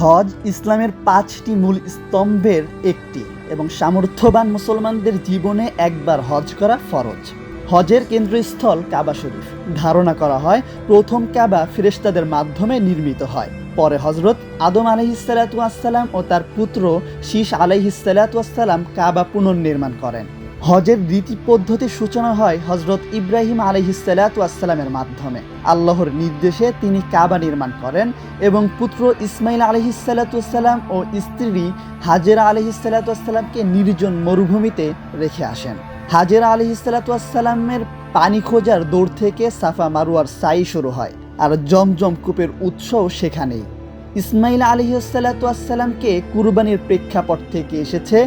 হজ ইসলামের 5টি মূল স্তম্ভের একটি এবং সামর্থ্যবান মুসলমানদের জীবনে একবার হজ করা ফরজ। হজের কেন্দ্রস্থল কাবা শরীফ। ধারণা করা হয় প্রথম কাবা ফেরেশতাদের মাধ্যমে নির্মিত হয়। পরে হযরত আদম আলাইহিসসালাতু ওয়াসসালাম ও তার পুত্র শীশ আলাইহিসসালাতু ওয়াসসালাম কাবা পুনর্নির্মাণ করেন। হজের রীতি পদ্ধতির সূচনা হয় হযরত ইব্রাহিম আলাইহিসসালাতু ওয়াসসালামের মাধ্যমে। আল্লাহর নির্দেশে তিনি কাবা নির্মাণ করেন এবং পুত্র ইসমাইল আলাইহিসসালাতু ওয়াসসালাম ও স্ত্রী হাজেরা আলাইহিসসালাতু ওয়াসসালামকে নির্জন মরুভূমিতে রেখে আসেন। হাজেরা আলাইহিসসালাতু ওয়াসসালামের পানি খোঁজার দৌড় থেকে সাফা মারওয়ার সাই শুরু হয়, আর জমজম কূপের উৎসও সেখানেই। ইসমাইল আলাইহিসসালাতু ওয়াসসালামকে কুরবানির প্রেক্ষাপট থেকে এসেছে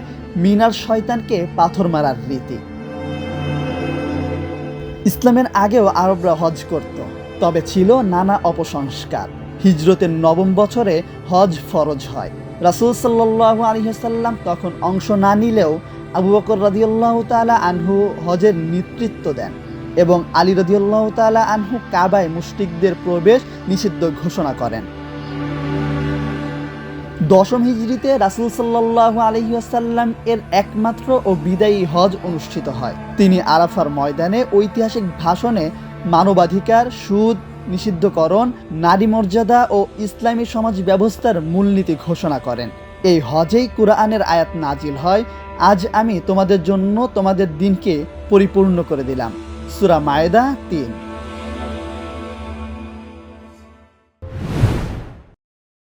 মিনার শয়তানকে পাথর মারার রীতি। ইসলামের আগেও আরবরা হজ করত, তবে ছিল নানা অপসংস্কার। হিজরতের 9ম বছরে হজ ফরজ হয়। রাসূল সাল্লাল্লাহু আলাইহি ওয়াসাল্লাম তখন অংশ না নিলেও আবু বকর রাদিয়াল্লাহু তাআলা আনহু হজের নেতৃত্ব দেন এবং আলী রাদিয়াল্লাহু তাআলা আনহু কাবায় মুশরিকদের প্রবেশ নিষিদ্ধ ঘোষণা করেন। 10ম হিজরিতে রাসূল সাল্লাল্লাহু আলাইহি ওয়াসাল্লাম এর একমাত্র ও বিদায়ী হজ অনুষ্ঠিত হয়। তিনি আরাফার ময়দানে ঐতিহাসিক ভাষণে মানবাধিকার, সুদ নিষিদ্ধকরণ, নারী মর্যাদা ও ইসলামী সমাজ ব্যবস্থার মূলনীতি ঘোষণা করেন। এই হজেই কুরআনের আয়াত নাজিল হয়, আজ আমি তোমাদের জন্য তোমাদের দিনকে পরিপূর্ণ করে দিলাম। সূরা মায়েদা 3।